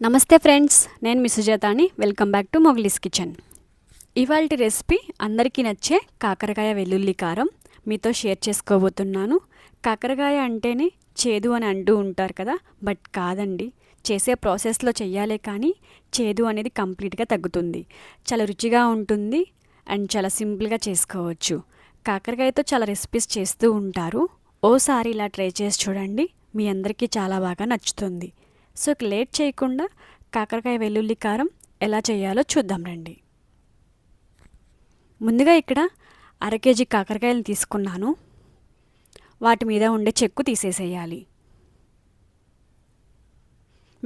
నమస్తే ఫ్రెండ్స్, నేను మీ సుజాతాని. Welcome back to Mogali's kitchen. ఇవాల్టి రెసిపీ అందరికీ నచ్చే కాకరకాయ వెల్లుల్లి కారం మీతో షేర్ చేసుకోబోతున్నాను. కాకరకాయ అంటేనే చేదు అని అంటూ ఉంటారు కదా, బట్ కాదండి. చేసే ప్రాసెస్లో చెయ్యాలే కానీ చేదు అనేది కంప్లీట్గా తగ్గుతుంది. చాలా రుచిగా ఉంటుంది అండ్ చాలా సింపుల్గా చేసుకోవచ్చు. కాకరకాయతో చాలా రెసిపీస్ చేస్తూ ఉంటారు. ఓసారి ఇలా ట్రై చేసి చూడండి, మీ అందరికీ చాలా బాగా నచ్చుతుంది. సో లేట్ చేయకుండా కాకరకాయ వెల్లుల్లి కారం ఎలా చేయాలో చూద్దాం రండి. ముందుగా ఇక్కడ 1/2 కేజీ కాకరకాయలు తీసుకున్నాను. వాటి మీద ఉండే చెక్కు తీసేసేయాలి.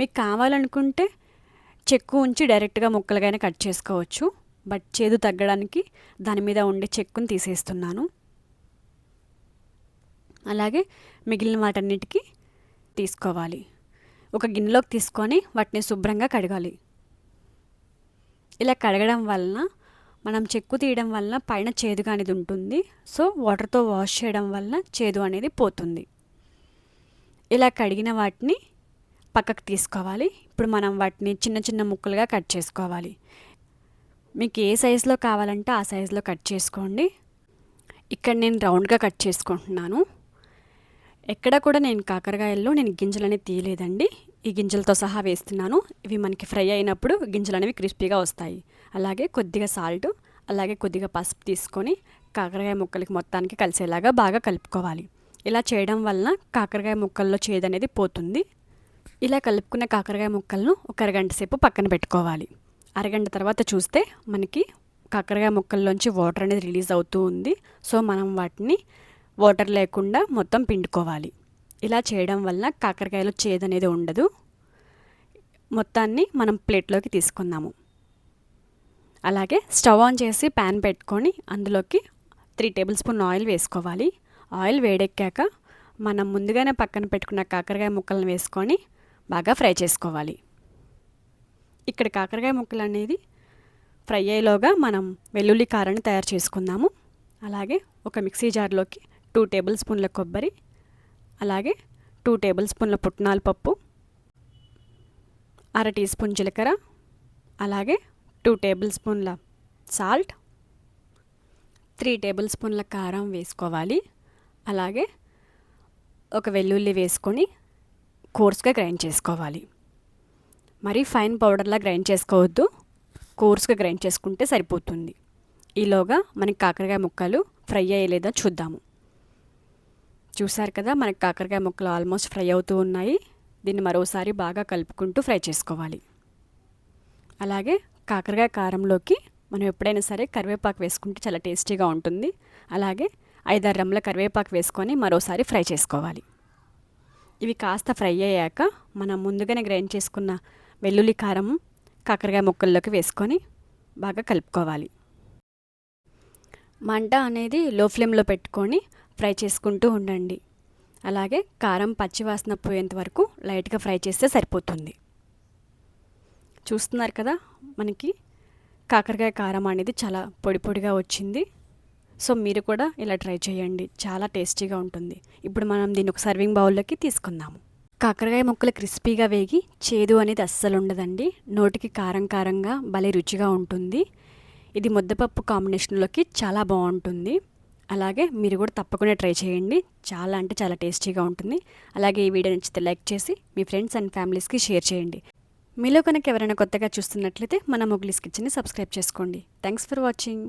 మీకు కావాలనుకుంటే చెక్కు ఉంచి డైరెక్ట్గా ముక్కలుగానే కట్ చేసుకోవచ్చు, బట్ చేదు తగ్గడానికి దాని మీద ఉండే చెక్కుని తీసేస్తున్నాను. అలాగే మిగిలిన వాటన్నిటికీ తీసుకోవాలి. ఒక గిన్నెలోకి తీసుకొని వాటిని శుభ్రంగా కడగాలి. ఇలా కడగడం వలన మనం చెక్కు తీయడం వలన పైన చేదుగా అనేది ఉంటుంది. సో వాటర్తో వాష్ చేయడం వలన చేదు అనేది పోతుంది. ఇలా కడిగిన వాటిని పక్కకు తీసుకోవాలి. ఇప్పుడు మనం వాటిని చిన్న చిన్న ముక్కలుగా కట్ చేసుకోవాలి. మీకు ఏ సైజులో కావాలంటే ఆ సైజులో కట్ చేసుకోండి. ఇక్కడ నేను రౌండ్గా కట్ చేసుకుంటున్నాను. ఎక్కడ కూడా నేను కాకరకాయల్లో గింజలు తీయలేదండి. ఈ గింజలతో సహా వేస్తున్నాను. ఇవి మనకి ఫ్రై అయినప్పుడు గింజలు అనేవి క్రిస్పీగా వస్తాయి. అలాగే కొద్దిగా సాల్ట్, అలాగే కొద్దిగా పసుపు తీసుకొని కాకరకాయ ముక్కలకి మొత్తానికి కలిసేలాగా బాగా కలుపుకోవాలి. ఇలా చేయడం వలన కాకరకాయ ముక్కల్లో చేదు అనేది పోతుంది. ఇలా కలుపుకున్న కాకరకాయ ముక్కలను ఒక అరగంట సేపు పక్కన పెట్టుకోవాలి. అరగంట తర్వాత చూస్తే మనకి కాకరకాయ ముక్కల్లోంచి వాటర్ అనేది రిలీజ్ అవుతూ ఉంది. సో మనం వాటిని వాటర్ లేకుండా మొత్తం పిండుకోవాలి. ఇలా చేయడం వల్ల కాకరకాయలో చేదు అనేది ఉండదు. మొత్తాన్ని మనం ప్లేట్లోకి తీసుకుందాము. అలాగే స్టవ్ ఆన్ చేసి ప్యాన్ పెట్టుకొని అందులోకి 3 టేబుల్ స్పూన్ ఆయిల్ వేసుకోవాలి. ఆయిల్ వేడెక్కాక మనం ముందుగానే పక్కన పెట్టుకున్న కాకరకాయ ముక్కలను వేసుకొని బాగా ఫ్రై చేసుకోవాలి. ఇక్కడ కాకరకాయ ముక్కలు అనేది ఫ్రై అయ్యేలోగా మనం వెల్లుల్లి కారాన్ని తయారు చేసుకుందాము. అలాగే ఒక మిక్సీ జార్లోకి 2 టేబుల్ స్పూన్ల కొబ్బరి, అలాగే 2 టేబుల్ స్పూన్ల పుట్నాల పప్పు, 1/2 టీ స్పూన్ జీలకర్ర, అలాగే 2 టేబుల్ స్పూన్ల సాల్ట్, 3 టేబుల్ స్పూన్ల కారం వేసుకోవాలి. అలాగే ఒక వెల్లుల్లి వేసుకొని కోర్స్గా గ్రైండ్ చేసుకోవాలి. మరి ఫైన్ పౌడర్లా గ్రైండ్ చేసుకోవద్దు, కోర్స్గా గ్రైండ్ చేసుకుంటే సరిపోతుంది. ఈలోగా మనకి కాకరకాయ ముక్కలు ఫ్రై అయ్యేలేదా చూద్దాము. చూసారు కదా, మనకి కాకరకాయ ముక్కలు ఆల్మోస్ట్ ఫ్రై అవుతూ ఉన్నాయి. దీన్ని మరోసారి బాగా కలుపుకుంటూ ఫ్రై చేసుకోవాలి. అలాగే కాకరకాయ కారంలోకి మనం ఎప్పుడైనా సరే కరివేపాకు వేసుకుంటే చాలా టేస్టీగా ఉంటుంది. అలాగే 5-6 రెమ్మల కరివేపాకు వేసుకొని మరోసారి ఫ్రై చేసుకోవాలి. ఇవి కాస్త ఫ్రై అయ్యాక మనం ముందుగానే గ్రైండ్ చేసుకున్న వెల్లుల్లి కారం కాకరకాయ ముక్కల్లోకి వేసుకొని బాగా కలుపుకోవాలి. మంట అనేది లో ఫ్లేమ్లో పెట్టుకొని ఫ్రై చేసుకుంటూ ఉండండి. అలాగే కారం పచ్చివాసన పోయేంత వరకు లైట్గా ఫ్రై చేస్తే సరిపోతుంది. చూస్తున్నారు కదా, మనకి కాకరకాయ కారం అనేది చాలా పొడి పొడిగా వచ్చింది. సో మీరు కూడా ఇలా ట్రై చేయండి, చాలా టేస్టీగా ఉంటుంది. ఇప్పుడు మనం దీన్ని ఒక సర్వింగ్ బౌల్లోకి తీసుకుందాము. కాకరకాయ ముక్కలు క్రిస్పీగా వేగి చేదు అనేది అస్సలు ఉండదండి. నోటికి కారం కారంగా భలే రుచిగా ఉంటుంది. ఇది ముద్దపప్పు కాంబినేషన్లోకి చాలా బాగుంటుంది. అలాగే మీరు కూడా తప్పకుండా ట్రై చేయండి, చాలా అంటే చాలా టేస్టీగా ఉంటుంది. అలాగే ఈ వీడియో నచ్చితే లైక్ చేసి మీ ఫ్రెండ్స్ అండ్ ఫ్యామిలీస్కి షేర్ చేయండి. మీలో కనుక ఎవరైనా కొత్తగా చూస్తున్నట్లయితే మన మొగలీస్ కిచెన్ని సబ్స్క్రైబ్ చేసుకోండి. Thanks for watching.